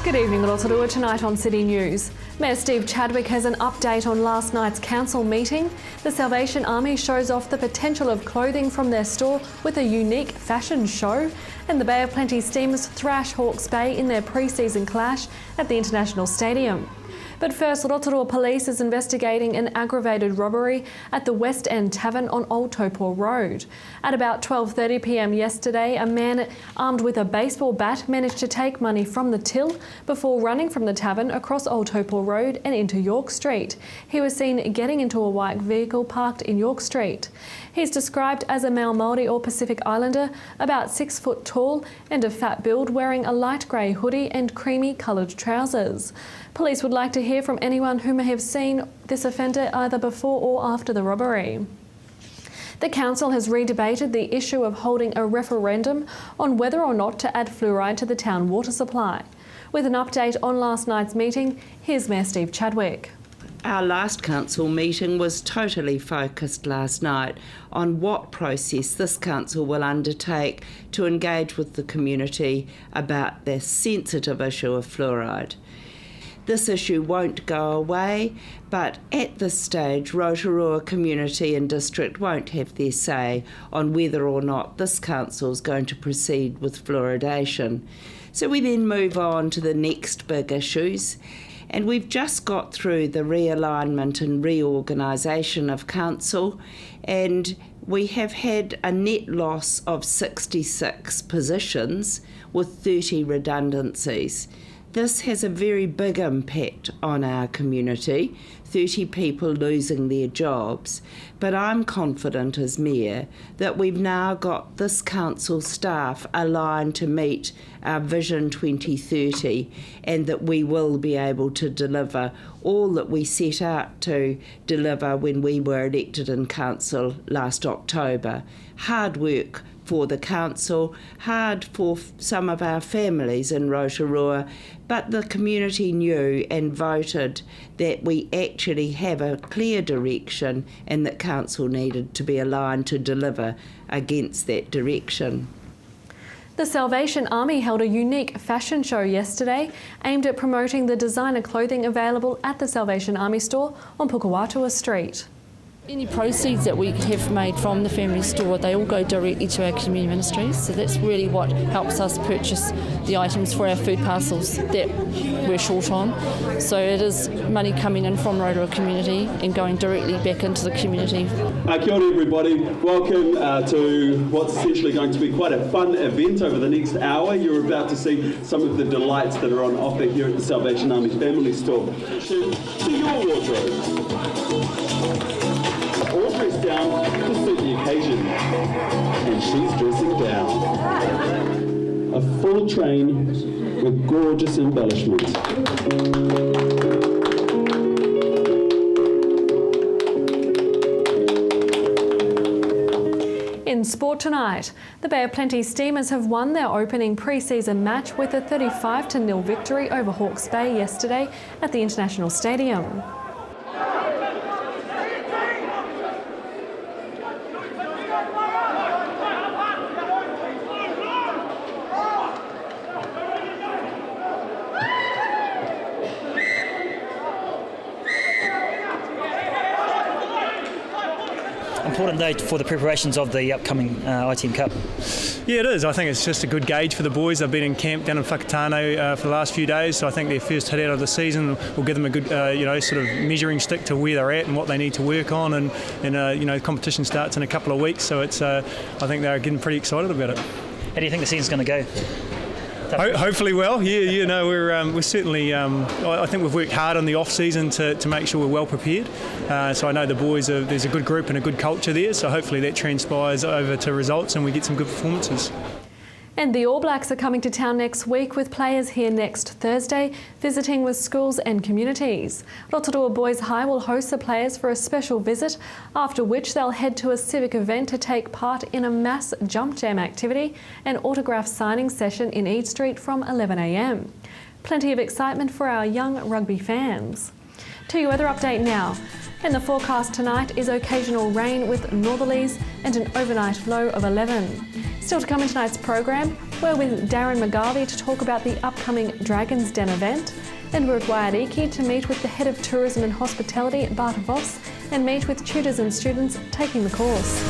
Good evening, Rotorua. Tonight on City News. Mayor Steve Chadwick has an update on last night's council meeting. The Salvation Army shows off the potential of clothing from their store with a unique fashion show. And the Bay of Plenty Steamers thrash Hawke's Bay in their pre-season clash at the International Stadium. But first, Rotorua Police is investigating an aggravated robbery at the West End Tavern on Old Taupo Road. At about 12:30 p.m. yesterday, a man armed with a baseball bat managed to take money from the till before running from the tavern across Old Taupo Road and into York Street. He was seen getting into a white vehicle parked in York Street. He's described as a male Māori or Pacific Islander, about 6 foot tall and of fat build, wearing a light grey hoodie and creamy coloured trousers. Police would like to hear from anyone who may have seen this offender either before or after the robbery. The council has redebated the issue of holding a referendum on whether or not to add fluoride to the town water supply. With an update on last night's meeting, here's Mayor Steve Chadwick. Our last council meeting was totally focused last night on what process this council will undertake to engage with the community about the sensitive issue of fluoride. This issue won't go away, but at this stage, Rotorua community and district won't have their say on whether or not this council is going to proceed with fluoridation. So we then move on to the next big issues. And we've just got through the realignment and reorganisation of council, and we have had a net loss of 66 positions with 30 redundancies. This has a very big impact on our community, 30 people losing their jobs, but I'm confident as Mayor that we've now got this council staff aligned to meet our Vision 2030 and that we will be able to deliver all that we set out to deliver when we were elected in council last October. Hard work for the council, hard for some of our families in Rotorua, but the community knew and voted that we actually have a clear direction and that council needed to be aligned to deliver against that direction. The Salvation Army held a unique fashion show yesterday aimed at promoting the designer clothing available at the Salvation Army store on Pukawatua Street. Any proceeds that we have made from the family store, they all go directly to our community ministries, so that's really what helps us purchase the items for our food parcels that we're short on. So it is money coming in from Rotorua community and going directly back into the community. Kia ora everybody, welcome to what's essentially going to be quite a fun event over the next hour. You're about to see some of the delights that are on offer here at the Salvation Army family store. To your wardrobe. All dressed down to suit the occasion, and she's dressing down. A full train with gorgeous embellishments. In sport tonight, the Bay of Plenty Steamers have won their opening pre-season match with a 35-0 victory over Hawke's Bay yesterday at the International Stadium. Important day for the preparations of the upcoming ITM Cup. Yeah, it is. I think it's just a good gauge for the boys. They've been in camp down in Whakatane for the last few days, so I think their first hit out of the season will give them a good, sort of measuring stick to where they're at and what they need to work on. And competition starts in a couple of weeks, so it's. I think they're getting pretty excited about it. How do you think the season's going to go? Hopefully well. We're certainly. I think we've worked hard on the off season to make sure we're well prepared. So I know the boys there's a good group and a good culture there. So hopefully that transpires over to results and we get some good performances. And the All Blacks are coming to town next week with players here next Thursday, visiting with schools and communities. Rotorua Boys High will host the players for a special visit, after which they'll head to a civic event to take part in a mass jump jam activity and autograph signing session in Eade Street from 11 a.m. Plenty of excitement for our young rugby fans. To your weather update now. And the forecast tonight is occasional rain with northerlies and an overnight low of 11. Still to come in tonight's program, we're with Darren McGarvey to talk about the upcoming Dragon's Den event, and we're at Waiariki to meet with the Head of Tourism and Hospitality, Bart Voss, and meet with tutors and students taking the course.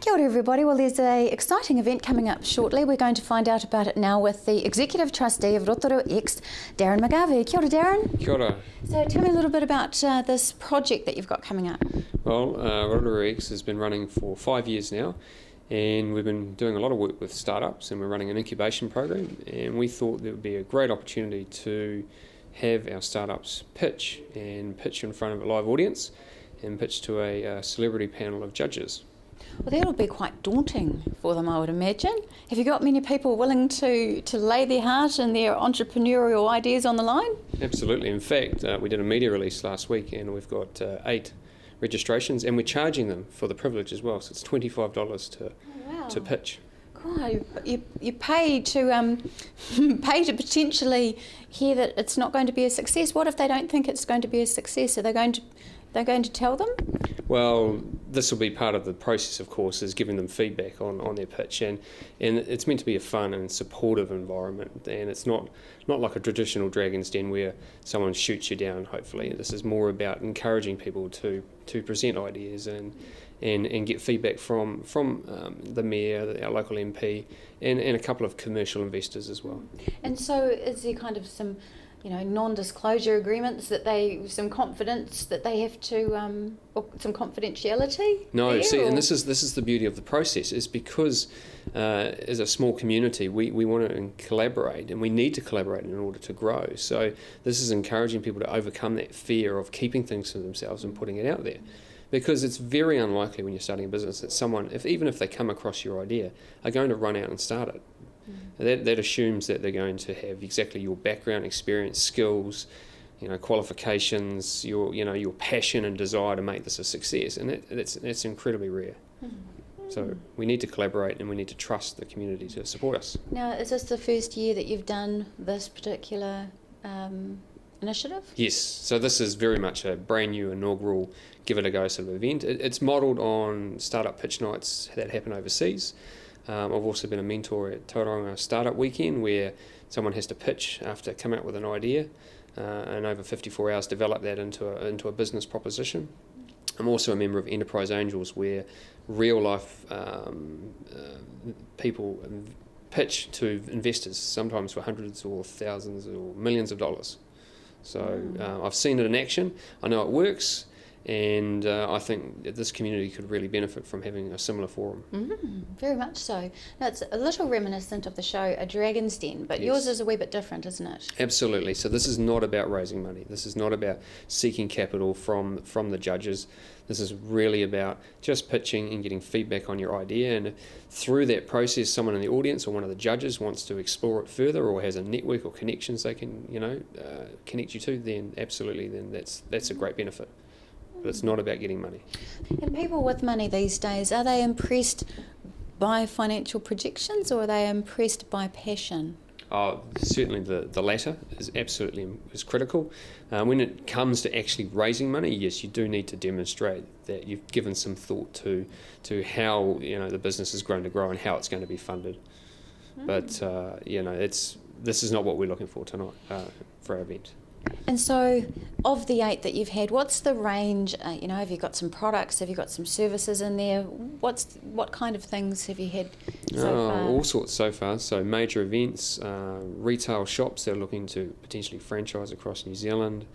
Kia ora everybody. Well, there's an exciting event coming up shortly. We're going to find out about it now with the Executive Trustee of Rotorua X, Darren McGarvey. Kia ora, Darren. Kia ora. So tell me a little bit about this project that you've got coming up. Well, Rotorua X has been running for 5 years now, and we've been doing a lot of work with startups, and we're running an incubation program, and we thought there would be a great opportunity to have our startups pitch in front of a live audience and pitch to a celebrity panel of judges. Well, that'll be quite daunting for them, I would imagine. Have you got many people willing to lay their heart and their entrepreneurial ideas on the line? Absolutely. In fact, we did a media release last week, and we've got 8 registrations, and we're charging them for the privilege as well. So it's $25 to pitch. God, you pay to pay to potentially hear that it's not going to be a success. What if they don't think it's going to be a success? Are they going to tell them? Well, this will be part of the process, of course, is giving them feedback on their pitch, and it's meant to be a fun and supportive environment, and it's not like a traditional Dragon's Den where someone shoots you down, hopefully. This is more about encouraging people to present ideas and get feedback from the Mayor, our local MP, and a couple of commercial investors as well. And so is there kind of some non-disclosure agreements some confidence that they have to, or some confidentiality? No, there, see, or? and this is the beauty of the process, is because as a small community, we want to collaborate, and we need to collaborate in order to grow. So this is encouraging people to overcome that fear of keeping things to themselves and putting it out there. Because it's very unlikely when you're starting a business that someone, even if they come across your idea, are going to run out and start it. That assumes that they're going to have exactly your background, experience, skills, qualifications, your passion and desire to make this a success, and that's incredibly rare. So we need to collaborate, and we need to trust the community to support us. Now, is this the first year that you've done this particular initiative? Yes, so this is very much a brand new inaugural give it a go sort of event. It's modelled on startup pitch nights that happen overseas. I've also been a mentor at Tauranga Startup Weekend, where someone has to pitch after come out with an idea and over 54 hours develop that into a business proposition. I'm also a member of Enterprise Angels, where real life people pitch to investors, sometimes for hundreds or thousands or millions of dollars. So I've seen it in action. I know it works. And I think that this community could really benefit from having a similar forum. Very much so. Now, it's a little reminiscent of the show A Dragon's Den, but yours is a wee bit different, isn't it? Absolutely. So this is not about raising money. This is not about seeking capital from the judges. This is really about just pitching and getting feedback on your idea. And if through that process, someone in the audience or one of the judges wants to explore it further, or has a network or connections they can connect you to, then absolutely, then that's a great benefit. But it's not about getting money. And people with money these days, are they impressed by financial projections, or are they impressed by passion? Certainly the latter is absolutely critical. When it comes to actually raising money, yes, you do need to demonstrate that you've given some thought to how the business is going to grow and how it's going to be funded. But this is not what we're looking for tonight for our event. And so, of the 8 that you've had, what's the range? Have you got some products? Have you got some services in there? What kind of things have you had so far? All sorts so far. So major events, retail shops that are looking to potentially franchise across New Zealand,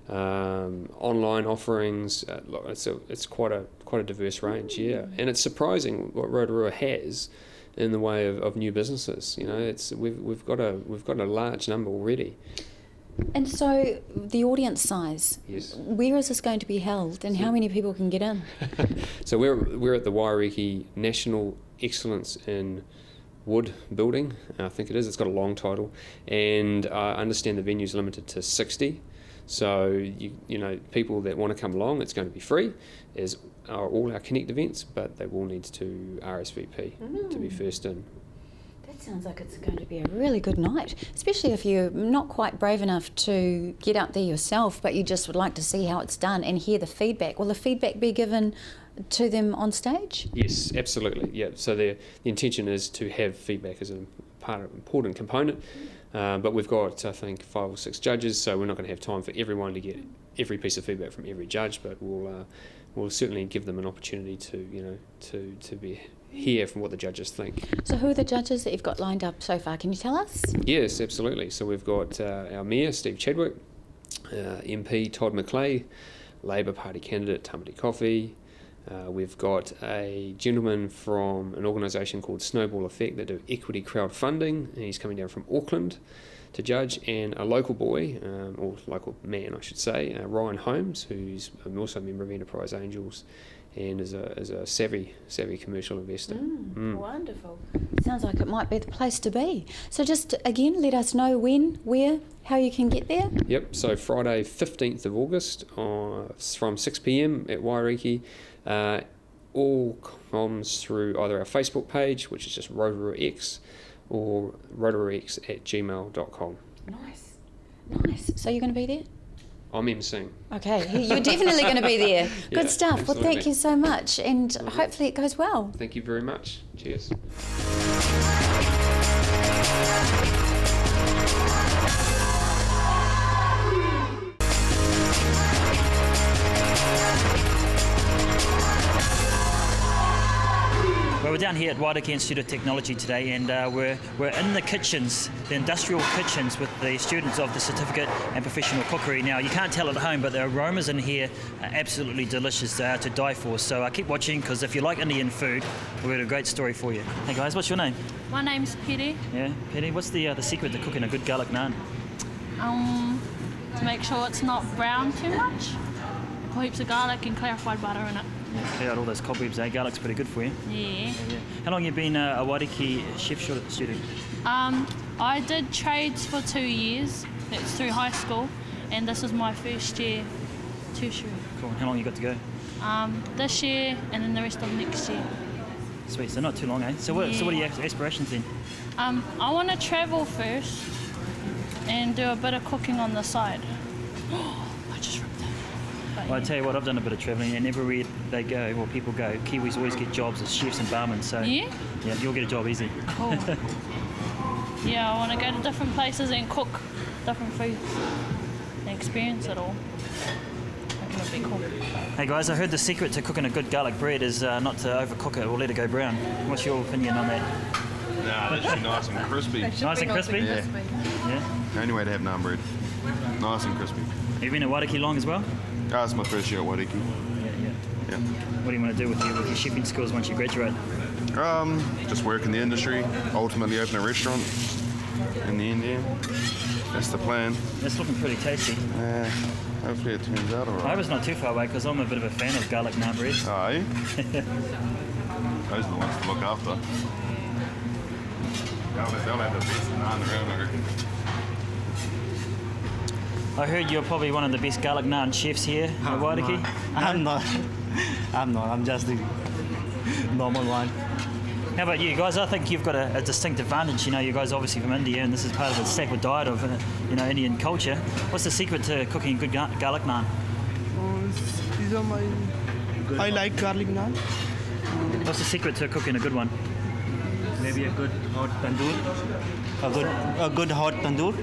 online offerings. It's quite a diverse range, yeah. And it's surprising what Rotorua has in the way of new businesses. We've got a large number already. And so, the audience size, yes. Where is this going to be held, and how many people can get in? So we're at the Waiariki National Excellence in Wood building, I think it is. It's got a long title, and I understand the venue's limited to 60. So people that want to come along, it's going to be free, as are all our Connect events, but they will need to RSVP to be first in. That sounds like it's going to be a really good night, especially if you're not quite brave enough to get out there yourself, but you just would like to see how it's done and hear the feedback. Will the feedback be given to them on stage? Yes, absolutely. Yeah. So the intention is to have feedback as an important component, but we've got, I think, 5 or 6 judges, so we're not going to have time for everyone to get every piece of feedback from every judge, but we'll certainly give them an opportunity to hear from what the judges think. So who are the judges that you've got lined up so far? Can you tell us? Yes, absolutely. So we've got our Mayor, Steve Chadwick, MP Todd McClay, Labour Party candidate Tamati Coffey. We've got a gentleman from an organisation called Snowball Effect that do equity crowdfunding, and he's coming down from Auckland to judge, and a local boy, or local man I should say, Ryan Holmes, who's also a member of Enterprise Angels and is a savvy commercial investor. Wonderful. Sounds like it might be the place to be. So just again, let us know when, where, how you can get there. Yep, so Friday 15th of August from 6 p.m. at Wairiki. All comms through either our Facebook page, which is just Rotorua X, or rotoruax@gmail.com. Nice. So you're going to be there? I'm emceeing. Okay, you're definitely going to be there. Good Yeah, stuff. absolutely. Well, thank you so much, and hopefully it goes well. Thank you very much. Cheers. Well, we're down here at Wairiki Institute of Technology today, and we're in the kitchens, the industrial kitchens, with the students of the certificate and professional cookery. Now, you can't tell at home, but the aromas in here are absolutely delicious. They are to die for. So keep watching, because if you like Indian food, we've got a great story for you. Hey guys, what's your name? My name's Piri. Yeah, Penny. What's the secret to cooking a good garlic naan? To make sure it's not brown too much, put heaps of garlic and clarified butter in it. Clear out all those cobwebs, eh? Garlic's pretty good for you. Yeah. How long have you been a Wairiki chef student? I did trades for 2 years. It's through high school, and this is my first year tertiary. Cool. How long you got to go? This year and then the rest of next year. Sweet, so not too long, eh? So what are your aspirations then? I want to travel first and do a bit of cooking on the side. I just ripped that. But Well, I tell you what, I've done a bit of travelling, and everywhere they go, or people go, Kiwis always get jobs as chefs and barmen, so yeah? yeah, you'll get a job easy. Cool. Yeah, I want to go to different places and cook different foods and experience it all. I think it'll be cool. Hey guys, I heard the secret to cooking a good garlic bread is not to overcook it or let it go brown. What's your opinion on that? Nah, that should be nice and crispy. Nice and crispy? Yeah. Yeah. The only way to have naan bread. Nice and crispy. Have you been at Wairiki long as well? It's my first year at Wairiki. Yeah. Yeah. What do you want to do with your chefing skills once you graduate? Just work in the industry, ultimately open a restaurant in the end, yeah. That's the plan. It's looking pretty tasty. Hopefully it turns out I alright. hope it's not too far away, because I'm a bit of a fan of garlic naan bread. Are you? Those are the ones to look after. They'll have the best naan around, I reckon. I heard you're probably one of the best garlic naan chefs here at Wairiki. I'm not. I'm just the normal one. How about you guys? I think you've got a distinct advantage. You know, you guys are obviously from India, and this is part of the sacred diet of Indian culture. What's the secret to cooking good garlic naan? These are my. I like garlic naan. What's the secret to cooking a good one? Maybe a good hot tandoor. A good hot tandoor,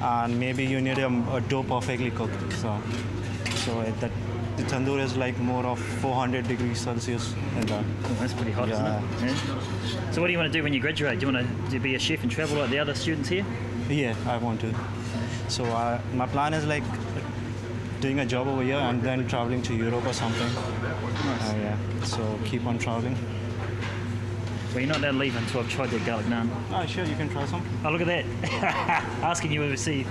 and maybe you need a dough perfectly cooked. So that the tandoor is like more of 400 degrees Celsius. And Oh, that's pretty hot, Yeah. isn't it? Yeah. So what do you want to do when you graduate? Do you want to be a chef and travel like the other students here? yeah, I want to. So my plan is like doing a job over here and then traveling to Europe or something. Nice. Yeah. So keep on traveling. Well, you're not allowed to leave until I've tried that garlic naan. Oh, sure, you can try some. Oh, look at that. Asking you to receive.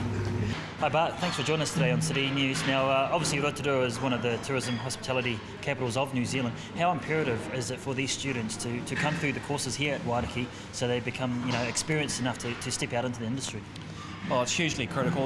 Hi Bart, thanks for joining us today on City News. Now, obviously Rotorua is one of the tourism hospitality capitals of New Zealand. How imperative is it for these students to come through the courses here at Wairiki so they become experienced enough to step out into the industry? Well, it's hugely critical.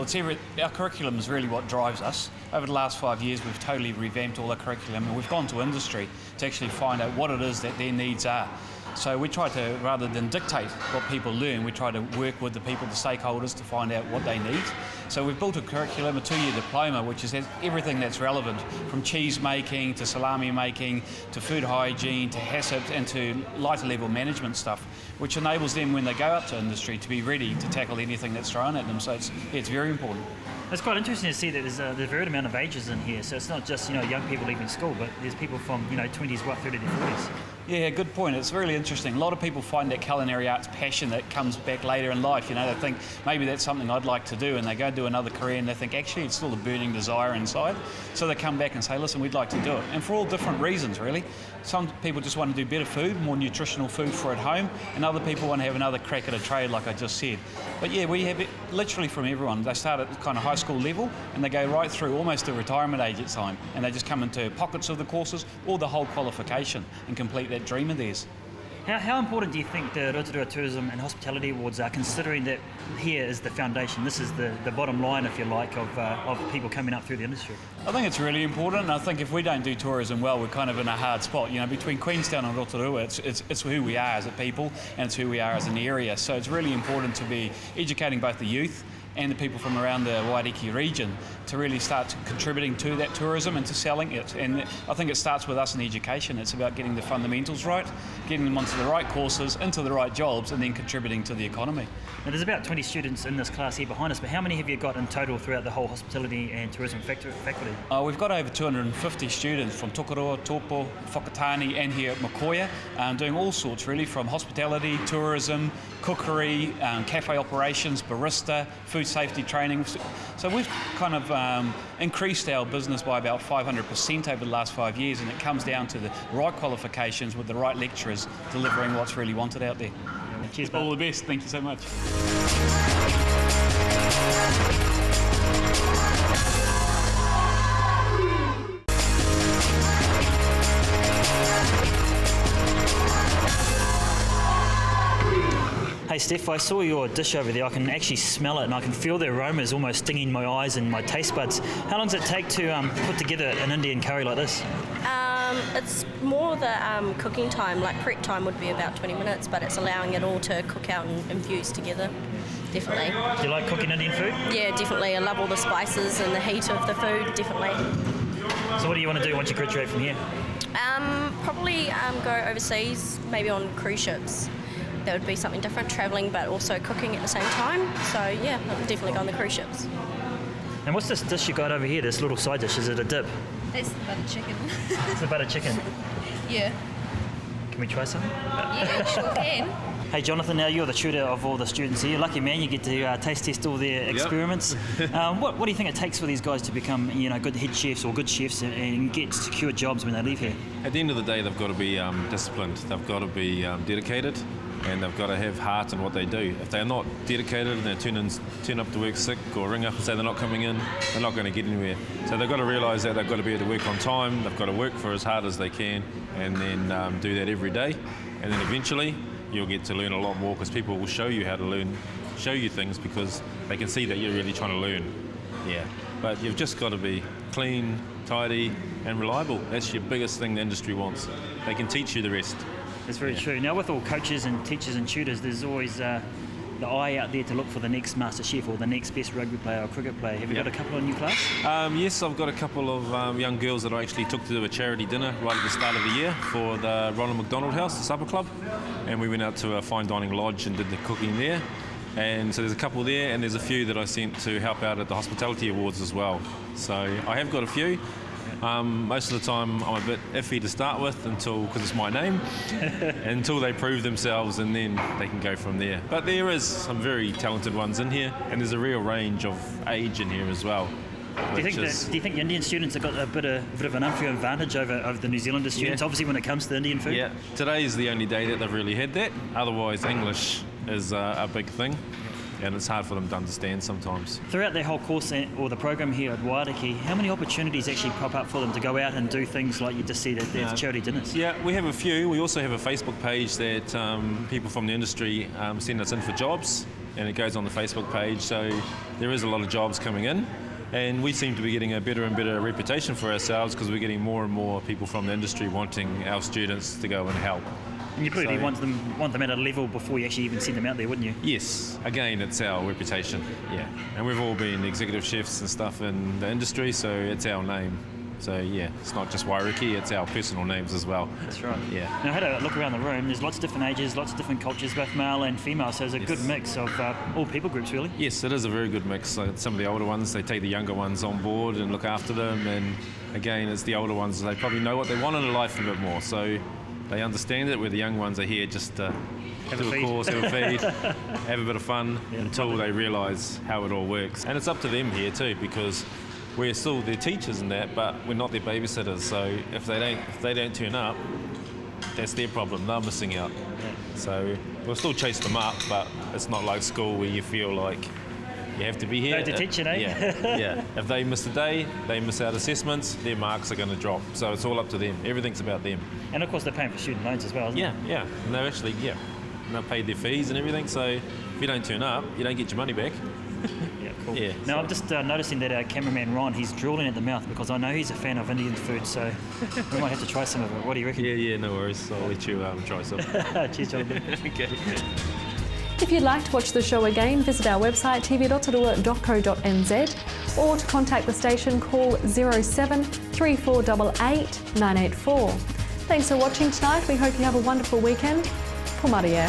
Our curriculum is really what drives us. Over the last 5 years, we've totally revamped all the curriculum, and we've gone to industry to actually find out what it is that their needs are. So we try to, rather than dictate what people learn, we try to work with the people, the stakeholders, to find out what they need. So we've built a curriculum, a 2-year diploma, which is everything that's relevant, from cheese making to salami making to food hygiene to HACCP and to lighter level management stuff, which enables them when they go out to industry to be ready to tackle anything that's thrown at them. So it's very important. It's quite interesting to see that there's a varied amount of ages in here. So it's not just young people leaving school, but there's people from 20s right through to their 40s. Yeah, good point. It's really interesting. A lot of people find that culinary arts passion that comes back later in life. They think maybe that's something I'd like to do, and they go do another career and they think actually it's still a burning desire inside. So they come back and say, listen, we'd like to do it. And for all different reasons, really. Some people just want to do better food, more nutritional food for at home, and other people want to have another crack at a trade, like I just said. But yeah, we have it literally from everyone. They start at kind of high school level and they go right through almost to retirement age at time, and they just come into pockets of the courses or the whole qualification and complete that dream of theirs. How important do you think the Rotorua Tourism and Hospitality Awards are, considering that here is the foundation, this is the bottom line, if you like, of people coming up through the industry? I think it's really important, and I think if we don't do tourism well, we're kind of in a hard spot. Between Queenstown and Rotorua, it's who we are as a people, and it's who we are as an area. So it's really important to be educating both the youth and the people from around the Wairiki region to really start contributing to that tourism and to selling it. And I think it starts with us in education. It's about getting the fundamentals right, getting them onto the right courses, into the right jobs, and then contributing to the economy. Now, there's about 20 students in this class here behind us, but how many have you got in total throughout the whole hospitality and tourism faculty? We've got over 250 students from Rotorua, Taupo, Whakatane and here at Makoia, doing all sorts really, from hospitality, tourism, cookery, cafe operations, barista, food safety training. So we've kind of increased our business by about 500% over the last 5 years, and it comes down to the right qualifications with the right lecturers delivering what's really wanted out there. Cheers, all the best. Thank you so much. Hey Steph, I saw your dish over there. I can actually smell it and I can feel the aromas almost stinging my eyes and my taste buds. How long does it take to put together an Indian curry like this? It's more the cooking time, like prep time would be about 20 minutes, but it's allowing it all to cook out and infuse together, definitely. Do you like cooking Indian food? Yeah, definitely. I love all the spices and the heat of the food, definitely. So what do you want to do once you graduate from here? Probably go overseas, maybe on cruise ships. That would be something different, travelling but also cooking at the same time. So yeah, I'll definitely go on the cruise ships. And what's this dish you got over here, this little side dish? Is it a dip? It's butter chicken. It's a butter chicken? Yeah. Can we try some? Yeah, sure can. Hey Jonathan, now you're the tutor of all the students here. Lucky man, you get to taste test all their experiments. What do you think it takes for these guys to become good head chefs or good chefs and get secure jobs when they leave here? At the end of the day, they've got to be disciplined. They've got to be dedicated, and they've got to have heart in what they do. If they're not dedicated and they turn up to work sick or ring up and say they're not coming in, they're not going to get anywhere. So they've got to realise that they've got to be able to work on time, they've got to work for as hard as they can, and then do that every day. And then eventually you'll get to learn a lot more, because people will show you how to learn, show you things, because they can see that you're really trying to learn. Yeah. But you've just got to be clean, tidy and reliable. That's your biggest thing the industry wants. They can teach you the rest. That's very true. Now, with all coaches and teachers and tutors, there's always the eye out there to look for the next master chef or the next best rugby player or cricket player. Have you got a couple in your class? Yes, I've got a couple of young girls that I actually took to do a charity dinner right at the start of the year for the Ronald McDonald House, the supper club, and we went out to a fine dining lodge and did the cooking there. And so there's a couple there, and there's a few that I sent to help out at the Hospitality Awards as well. So I have got a few. Most of the time I'm a bit iffy to start with, because it's my name, until they prove themselves, and then they can go from there. But there is some very talented ones in here, and there's a real range of age in here as well. Do you think the Indian students have got a bit of an unfair advantage over the New Zealander students, obviously, when it comes to Indian food? Yeah, today is the only day that they've really had that. Otherwise, English is a big thing, and it's hard for them to understand sometimes. Throughout their whole course or the program here at Wairiki, how many opportunities actually pop up for them to go out and do things like you just said at their charity dinners? Yeah, we have a few. We also have a Facebook page that people from the industry send us in for jobs, and it goes on the Facebook page, so there is a lot of jobs coming in. And we seem to be getting a better and better reputation for ourselves, because we're getting more and more people from the industry wanting our students to go and help. And you probably want them at a level before you actually even send them out there, wouldn't you? Yes, again, it's our reputation, yeah. And we've all been executive chefs and stuff in the industry, so it's our name. So yeah, it's not just Wairiki, it's our personal names as well. That's right. Yeah. Now I had a look around the room. There's lots of different ages, lots of different cultures, both male and female. So it's a good mix of all people groups, really. Yes, it is a very good mix. Some of the older ones, they take the younger ones on board and look after them. And again, it's the older ones, they probably know what they want in life a bit more. So they understand it, where the young ones are here just to do a course, have a feed, have a bit of fun until they realise how it all works. And it's up to them here too, because we're still their teachers and that, but we're not their babysitters. So if they don't turn up, that's their problem. They're missing out. So we'll still chase them up, but it's not like school where you feel like you have to be here. No detention, eh? Yeah. If they miss a day, they miss out assessments, their marks are going to drop. So it's all up to them. Everything's about them. And of course they're paying for student loans as well, isn't it? Yeah. And they're actually, and they've paid their fees and everything. So if you don't turn up, you don't get your money back. Yeah, cool. Yeah, now I'm just noticing that our cameraman Ron, he's drooling at the mouth because I know he's a fan of Indian food, so we might have to try some of it. What do you reckon? Yeah, no worries. I'll let you try some. Cheers, Jonathan. Okay. If you'd like to watch the show again, visit our website tv.rotorua.co.nz, or to contact the station, call 07 3488 984. Thanks for watching tonight. We hope you have a wonderful weekend. Pumaria.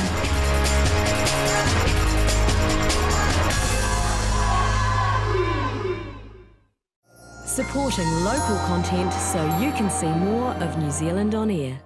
Supporting local content so you can see more of New Zealand on air.